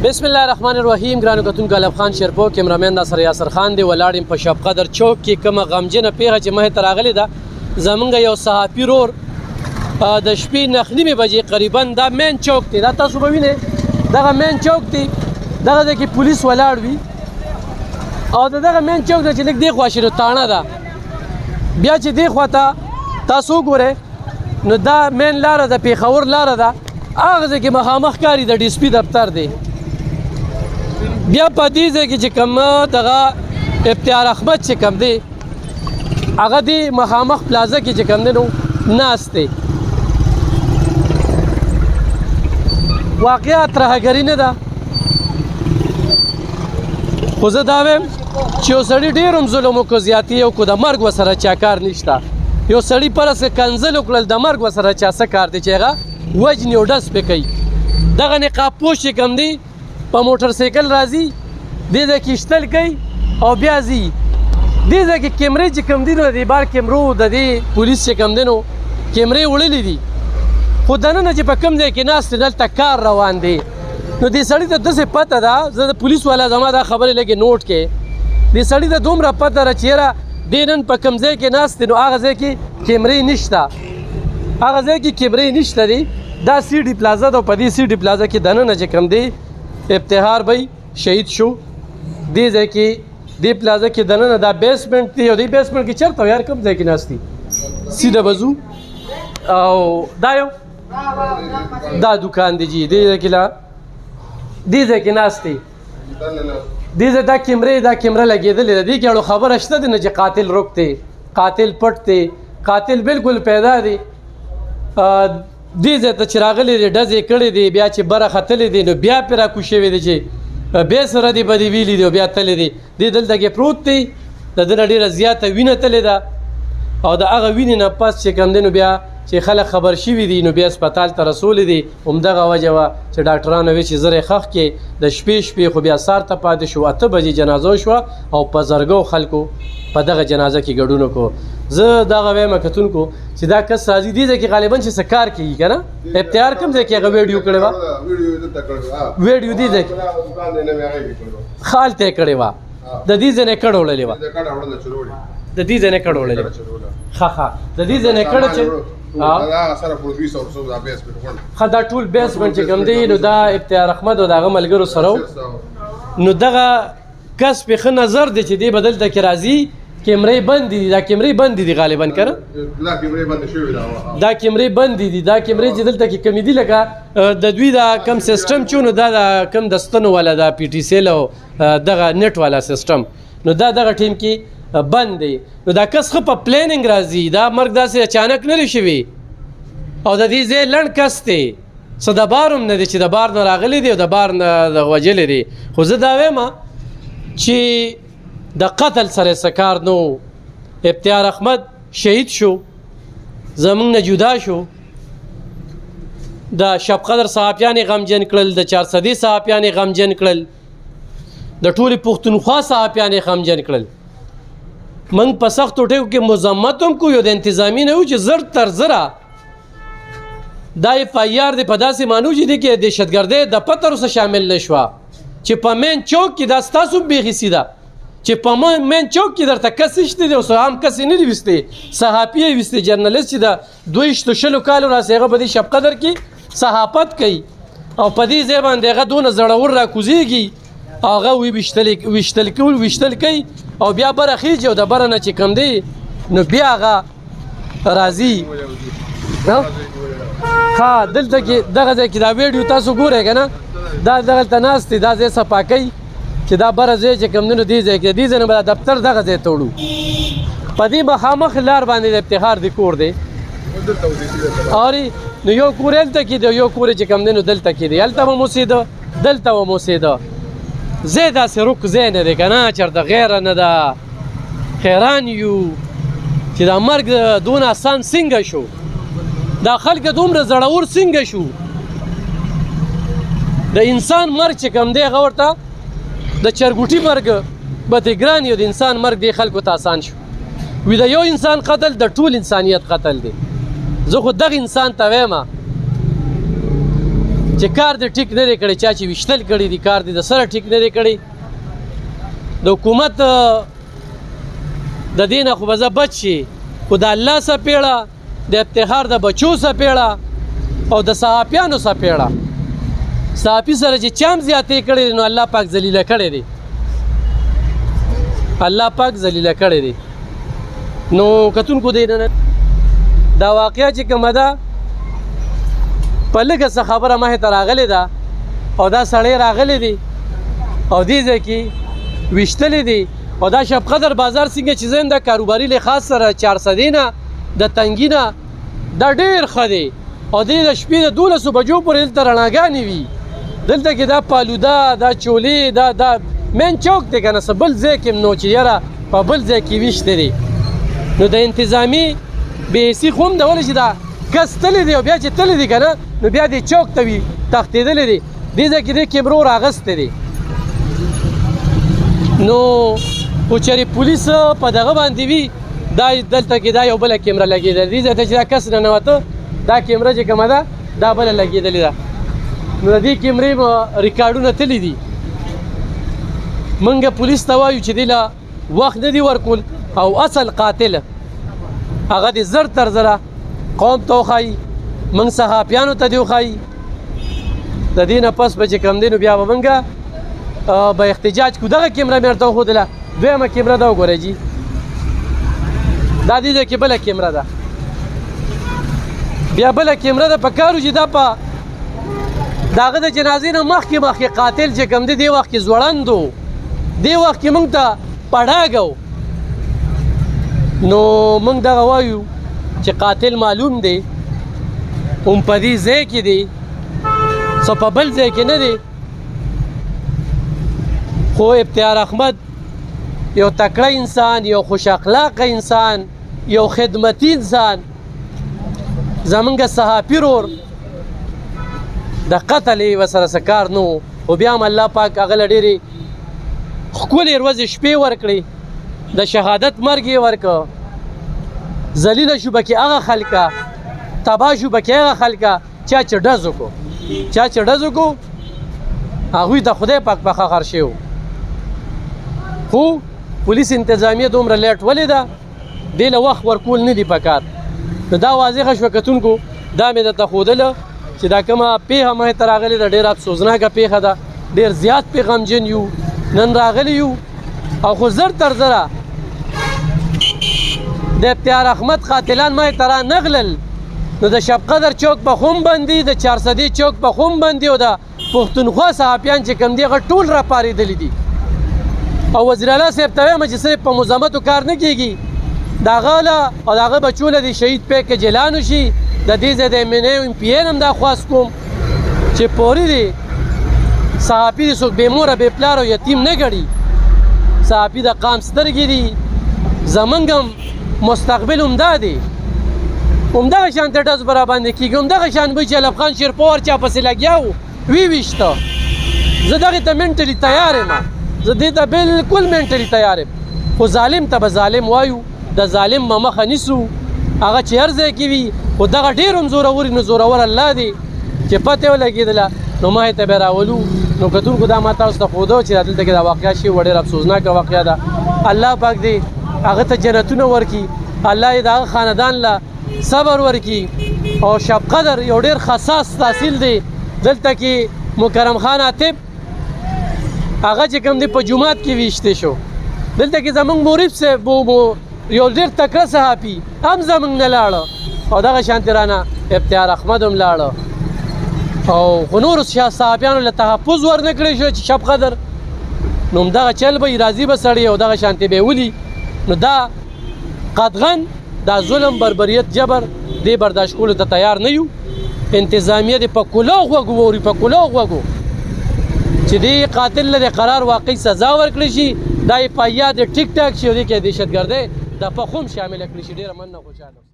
بسم الله الرحمن الرحیم. ګرانو کتونکو الف خان شیرپور کیمرامین ناصر یاسر خان دی ولاړ یم په شب قدر چوک کې کومه غمجنه پیغه چې مه ته راغلی ده. زمونږ یو صحافي رور د شپې نخنیمې بجې قریبا دا مین چوک دی، دا تاسو به وینئ دغه مین چوک دی، دغه ځای کې پولیس ولاړ وي او دغه مین چوک دی چې لږ دې خوا شي نو تاڼه ده، بیا چې دې خوا ته تاسو وګورئ نو دا مین لاره ده، پېښور لاره ده، هغه ځای کې مخامخ ښکاري د ډي سي پي دفتر دی. بیا په دې ځای کې چې کوم دغه افتیار احمد چې کوم دی هغه دی مخامخ پلازه کې چې کوم دی نو ناست دی. واقعا ترهګري نه ده، خو زه دا وایم چې یو سړي ډېر هم ظلم وکړو، زیاتي یې وکړو، د مرګ ورسره چا کار نشته. یو سړي پرس کنځل وکړل، د مرګ ورسره چا څه کار دی چې هغه وجني او ډس پې کوي. دغه نقاب پوش چې کوم دی په موټر سایکل راځي، دې ځای کې اشتل کوي او بیا ځي. دې ځای کې کیمرې چې کوم دي نو د دې بار کیمرو د دې پولیس چې کوم دی نو کیمرې وړلې دي، خو دننه چې په کوم ځای کې ناست دی دلته کار روان دی. نو دې سړي ته داسې پته ده، زه د پولیس والا زما دا خبرې لږې نوټ کې، دې سړي ته دومره پته ده چې یاره دې نن په کوم ځای کې ناست دی نو هغه ځای کې کیمرې نشته، هغه ځای کې کیمرې نشته دي. دا سی ډي پلازا ده او په دې سی ډي پلازا کې دننه چې کوم دی افتخار بھائی شهید شو. دې ځای کې دې پلازا کې دننه دا بیسمنټ دی او دې بیسمنټ کې چېرته یار کوم ځای کې ناست دي سیده بځو او دا یو دا دکان دی جی دې ځای کې لا دې ځای کې ناست دی. دې ځای دا کیمره لګېدلې ده، دې کې اړو خبره شته دی نه چې قاتل رک دی، قاتل پټ دی، قاتل بالکل پیدا دی. دې ځای ته چې راغلی دی ډزې کړی دی، بیا چې بره ختلی دی نو بیا پرې راکوز شوی دی چې بیا سره دی به دې ویلي دی او بیا تللی دی. دې دلته کې پروت دی، د ده نه ډېره زیاته وینه تلې ده او د هغه وینې نه پس چې کوم دی نو بیا چې خلک خبر شوي دي نو بیا هسپتال ته رسولی دي. همدغه وجه وه چې ډاکټرانو وی چې زر یې ښخ کې د شپې خو بیا سار ته پاتې شو، 8 بجې جنازه شوه او په زرګو خلکو په دغه جنازه کې ګډون وکړو. زه دغه وایم کتونکو چې دا کس راځي دې ځای کې غالبا چې څه کار کوي که نه افتیار کوم ځای کې هغه ویډیو کړې وه، ویډیو دې ځای کې ښه هلته یې کړې وه، د دې ځای نه کډه وړلې وه، د دې ځای نه کډه وړلې وه، ښه د دې ځای نه کډه چې ښه دا ټول بیسمنټ چې کوم دی نو دا افتیار احمد او د هغه ملګرو سره نو دغه کس پې ښه نظر دی چې دې به دلته کې راځي. کیمرې بندې دي، دا کیمرې بندې دي غالبا که نه دا کیمرې بندې دي، دا کیمرې چې دلته کې کمې دي لکه د دوی دا کم سیسټم چې نو دا د کم د ستنو والا دا پی ټي سیل او دغه نیټ والا سیسټم نو دا دغه ټیم کې بند دی. نو دا کس ښه په پلیننګ راځي، دا مرګ داسې اچانک نه دی شوي او د دې ځای لنډ کس دی، څه د بار هم نه دی چې د بار نه راغلی دی او د بار نه وجلی دی. خو زه دا وایم چې د قتل سره څه کار نو، افتیار احمد شهید شو، زمونږ نه جدا شو، د شب قدر صحافیان یې غمجن کړل، د چارسدي صحافیان یې غمجن کړل، د ټولې پښتونخوا صحافیان یې غمجن کړل. موږ په سختو ټکو کې مذمت هم کوو، یو د انتظامي نه وو چې زر تر زره دا اف آی آر دی په داسې معنو چې دی کې دهشتګردۍ د پته وروسته شامل نه شوه چې په مین چوک کې دا ستاسو بیخي سیده چې په مین چوک کې درته کس شته دی او عام کس یې نه دی ویستی، صحافي یې ویستی، جرنالست چې د 200 کالو راسې هغه په دې شب قدر کې صحافت کوي او په دې ځای باندې هغه دونه زړور راکوزېږي، هغه ویشتل کوي او بیا بره خیجي او د بره نه چې کوم دی نو بیا هغه راځي. ها دلته کې دغه ځای کې دا ویډیو تاسو ګورئ که نه، دا دغلته ناست دی، دا ځای صفا کوي چې دا بره ځای چې کوم دی نو دې ځای کې دې ځای نه به دا دفتر دغه ځای ته وړو. په دې مخامخ لار باندې د افتخار د کور دی اوري نو یو کور هلته کې دی، یو کور چې کوم دی نو دلته کې دی، هلته به موسېده دلته به موسېده. ځای داسې رک ځای نه دی که نه چېرته غیره نه ده. حیران یو چې دا مرګ دونه اسان څنګه شو، دا خلک دومره زړور څنګه شو. د انسان مرګ چې کوم دی هغه ورته د چرګوټي مرګ به ترې ګران یو، د انسان مرګ دی خلکو ته اسان شو. وي د یو انسان قتل د ټول انسانیت قتل دی. زه خو دغه انسان ته وایم چې کار دې ټیک نه دی کړی چا چې ویشتل کړي دي کار دې د سره ټیک نه دی کړی د حکومت د دې نه خو به زه بچ شي خو د الله څپېړه د افتخار د بچو څپېړه او د صحافیانو څپېړه صحافي سره چې چا هم زیاتې کړی دی نو الله پاک ذلیله کړی دی الله پاک ذلیله کړی دی نو کتونکو دی نه دا واقعه چې کومه ده په لږه څه خبره مخې ته راغلې ده او دا سړی راغلی دی او دې ځای کې ویشتلی دی او دا شب قدر بازار څنګه چې زه د کاروباري لحاظ سره 400 نه د تنګي نه دا ډېر ښه دی او دې د شپې د 12 بجو پورې دلته رڼاګانې وي دلته کې دا پالوده دا چولې دا مین چوک دی که نه څه بل ځای کې نو چې یاره په بل ځای کې ویشتی دی نو د انتظامي بې حسي خو هم د ولې چې دا کس تللی دی او بیا چې تللی دی که نه نو بیا دې چوک ته وي تښتېدلی دی دې ځای کې دې کیمرو راغستی دی نو خو چېرې پولیس په دغه باندې وي دا دلته کې دا یو بله کیمره لګېدلې دې ځای ته چې دا کس ننوته دا کیمره چې کومه ده دا بله لګېدلې ده نو د دې کیمرې ریکارډونه تللی دي منګه پولیس ته وایو چې دې له وخت نه دي ورکول او اصل قاتل هغه دې زر تر زره قوم ته وښایي موږ صحافیانو ته دې وښایي د دې نه پس به چې کوم دی نو بیا به موږ به احتجاج کو دغه کیمره مې ورته وښودله دویمه کیمره ده وګورئ جي دا دې ځای کې بله کیمره ده بیا بله کیمره ده په کار و چې دا په د هغه د جنازې نه مخکې قاتل چې کوم دی دې وخت کې ځوړند و دې وخت کې موږ ته پړاګه و نو موږ دغه وایو چې قاتل معلوم دی هم په دې ځای کې دی څه په بل ځای کې نه دی خو افتیار احمد یو تکړه انسان یو خوش اخلاقه انسان یو خدمتي انسان زمونږ صحافي رور د قتل یې ورسره څه کار نه و خو بیا هم الله پاک هغه له ډېرې ښکلې ورځې شپې ورکړې د شهادت مرګ یې ورکړه ذلیله شو پکې هغه خلکه تباه شو پکې هغه خلکه چا چې ډز وکړو هغوی د خدای پاک په خخر شوي خو پولیس انتظامیه دومره لیټ ولې ده دې له وخت ورکول نه دي پکار نو دا واضحه شوه کتونکو دا مې درته ښودله چې دا کومه پیښه مخې ته راغلې ده ډېره افسوسناکه پیښه ده ډېر زیات پې غمجن یو نن راغلی یو او خو زر تر زره د افتیار احمد قاتلان مخې ته رانغلل نو د شب قدر چوک په خو هم بندي د 400 چوک په خو هم بندي او د پښتونخوا صحافیان چې کوم دي هغه ټول راپارېدلي دي او وزیر اعلی صاحب ته وایم چې صرف په مزاحمتو کار نه کیږي د هغه له او د هغه بچو له د شهید پیکج اعلان وشي د دې ځای د MNA او MPN هم دا خواست کوم چې پورې دی صحافي دې څوک بې موره بې پلار او یتیم نه ګڼي صحافي د قام سترګې دي زمونږ هم مستقبل همدا دی همدغه شانته ډز به راباندې کېږي همدغه شان به چې علب خان شیرپور چا پسې لګیا و ویشته زه دغې ته منټلي تیار یم زه دې ته بلکل منټلي تیار یم خو ظالم ته به ظالم وایو د ظالم به مخه نیسو هغه چې هر ځای کې وي خو دغه ډېر هم زورور نو زورور الله دی چې پته ولګېدله نو مخې ته به راولو نو کتونکو دا ما تاسو ته ښوده چې دلته کې دا واقعه شوې وه ډېره افسوسناکه واقعه ده الله پاک دې هغه ته جنتونه ورکړي الله یې د هغه خاندان له صبر ورکړي او شب قدر یو ډېر حساس تحصیل دی دلته کې مکرم خان عاطف هغه چې کوم دی په جومات کې ویشته شو دلته کې زمونږ مورب صاحب یو ډېر تکړه صحافي هم زمونږ نه لاړه او دغه شانتې رانه افتیار احمد هم لاړه او خو نورو صحافیانو له تحفظ ورنه کړی شو چې شب قدر نو همدغه چل به راضي به سړی او دغه شانتې به یې ولي نو دا قطعا دا ظلم بربریت جبر دې برداشت کولو ته تیار نه یو انتظامیه دې په کلوغ وګوري په کلوغ وګو چې دې قاتل له قرار واقعي سزا ورکړي شي دا یې پایا د ټیک ټاک شي او دې کې دهشتګردۍ د پخوم شامل کړي شي ډېره مننه خوشحاله